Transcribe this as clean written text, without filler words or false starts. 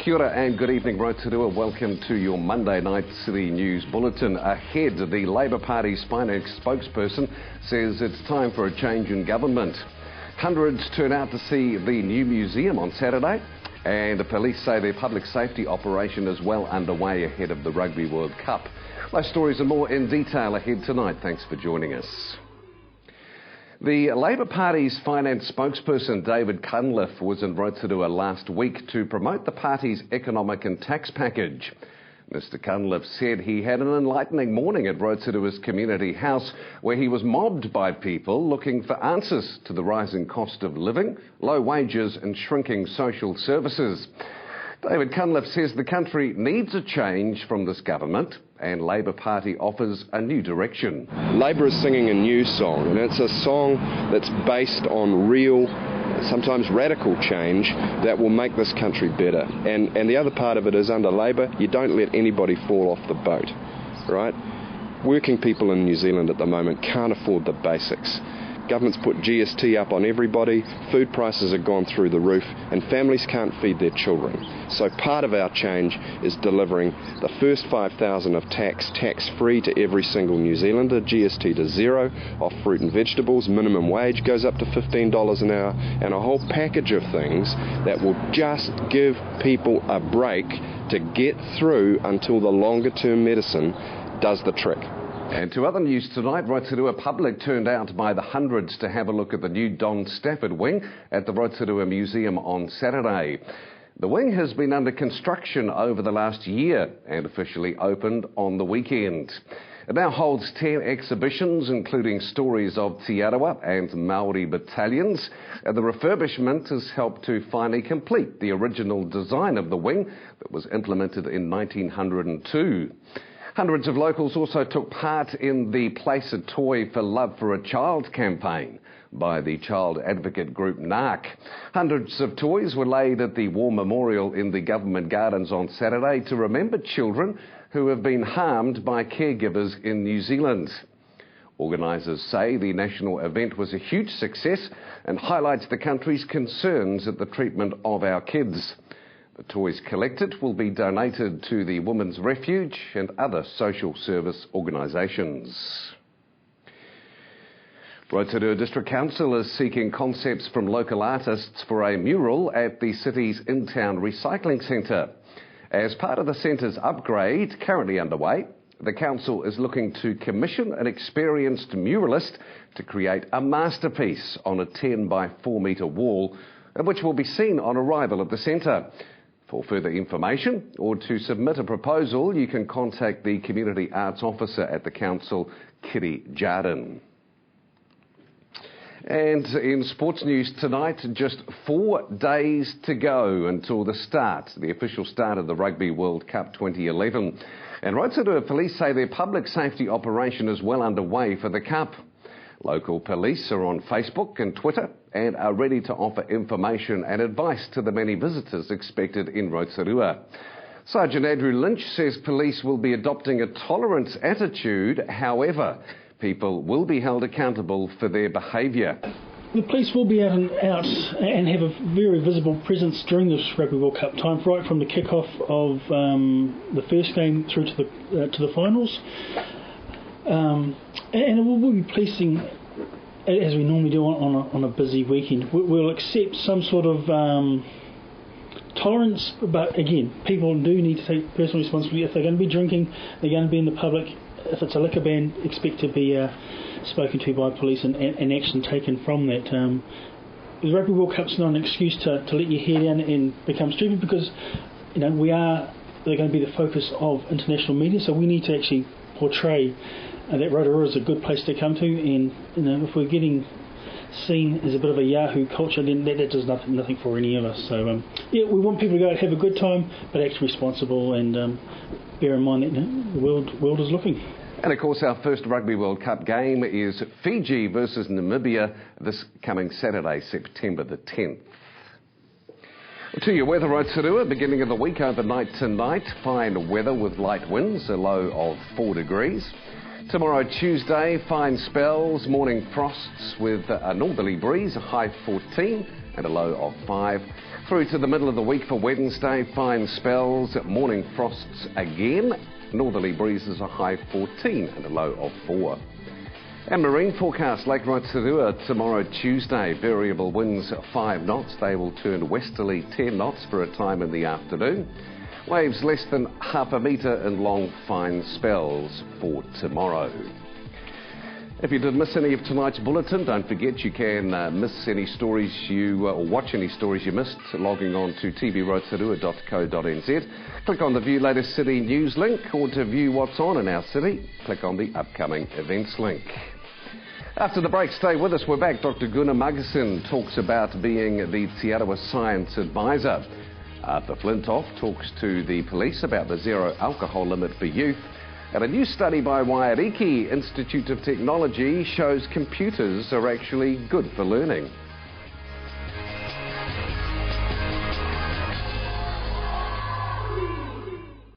Kia ora and good evening, Rotorua. Welcome to your Monday night City News Bulletin. Ahead, the Labour Party's finance spokesperson says it's time for a change in government. Hundreds turn out to see the new museum on Saturday, and the police say their public safety operation is well underway ahead of the Rugby World Cup. Those stories and more in detail ahead tonight. Thanks for joining us. The Labour Party's finance spokesperson David Cunliffe was in Rotorua last week to promote the party's economic and tax package. Mr Cunliffe said he had an enlightening morning at Rotorua's Community House where he was mobbed by people looking for answers to the rising cost of living, low wages and shrinking social services. David Cunliffe says the country needs a change from this government and Labour Party offers a new direction. Labour is singing a new song, and it's a song that's based on real, sometimes radical change that will make this country better. And the other part of it is, under Labour, you don't let anybody fall off the boat, right? Working people in New Zealand at the moment can't afford the basics. Government's put GST up on everybody, food prices have gone through the roof, and families can't feed their children. So part of our change is delivering the first $5,000 of tax-free to every single New Zealander, GST to zero, off fruit and vegetables, minimum wage goes up to $15 an hour, and a whole package of things that will just give people a break to get through until the longer-term medicine does the trick. And to other news tonight, Rotorua public turned out by the hundreds to have a look at the new Don Stafford wing at the Rotorua Museum on Saturday. The wing has been under construction over the last year and officially opened on the weekend. It now holds 10 exhibitions, including stories of Te Arawa and Māori battalions. The refurbishment has helped to finally complete the original design of the wing that was implemented in 1902. Hundreds of locals also took part in the Place a Toy for Love for a Child campaign by the child advocate group NARC. Hundreds of toys were laid at the War Memorial in the Government Gardens on Saturday to remember children who have been harmed by caregivers in New Zealand. Organisers say the national event was a huge success and highlights the country's concerns at the treatment of our kids. The toys collected will be donated to the Women's Refuge and other social service organisations. Rotorua District Council is seeking concepts from local artists for a mural at the city's in-town recycling centre. As part of the centre's upgrade currently underway, the council is looking to commission an experienced muralist to create a masterpiece on a 10 by 4 metre wall, which will be seen on arrival at the centre. For further information or to submit a proposal, you can contact the Community Arts Officer at the Council, Kitty Jardin. And in sports news tonight, just 4 days to go until the official start of the Rugby World Cup 2011. And Rotorua Police say their public safety operation is well underway for the Cup. Local police are on Facebook and Twitter and are ready to offer information and advice to the many visitors expected in Rotorua. Sergeant Andrew Lynch says police will be adopting a tolerance attitude. However, people will be held accountable for their behaviour. The police will be out and have a very visible presence during this Rugby World Cup time, right from the kick-off of the first game through to the finals. And we'll be policing as we normally do on a busy weekend. We'll accept some sort of tolerance, but again, people do need to take personal responsibility. If they're going to be drinking, they're going to be in the public. If it's a liquor ban, expect to be spoken to by police and action taken from that. The Rugby World Cup's not an excuse to let your hair down and become stupid, because they're going to be the focus of international media, so we need to actually portray that Rotorua is a good place to come to, and if we're getting seen as a bit of a Yahoo culture, then that does nothing for any of us. So we want people to go out and have a good time, but act responsible, and bear in mind that the world is looking. And of course, our first Rugby World Cup game is Fiji versus Namibia this coming Saturday, September the 10th. To your weather, Rotorua, beginning of the week overnight tonight, fine weather with light winds, a low of 4 degrees. Tomorrow, Tuesday, fine spells, morning frosts with a northerly breeze, a high 14. and a low of 5. Through to the middle of the week for Wednesday, fine spells, morning frosts again. Northerly breezes, a high 14 and a low of 4. And marine forecast, Lake Rotorua tomorrow Tuesday, variable winds 5 knots. They will turn westerly 10 knots for a time in the afternoon. Waves less than half a metre and long fine spells for tomorrow. If you did miss any of tonight's bulletin, don't forget you can miss any stories or watch any stories you missed logging on to tvrotorua.co.nz. Click on the View Latest City News link, or to view what's on in our city, click on the upcoming events link. After the break, stay with us. We're back. Dr. Gunnar Muggerson talks about being the Te Arawa Science Advisor. Arthur Flintoff talks to the police about the zero alcohol limit for youth. And a new study by Waiariki Institute of Technology shows computers are actually good for learning.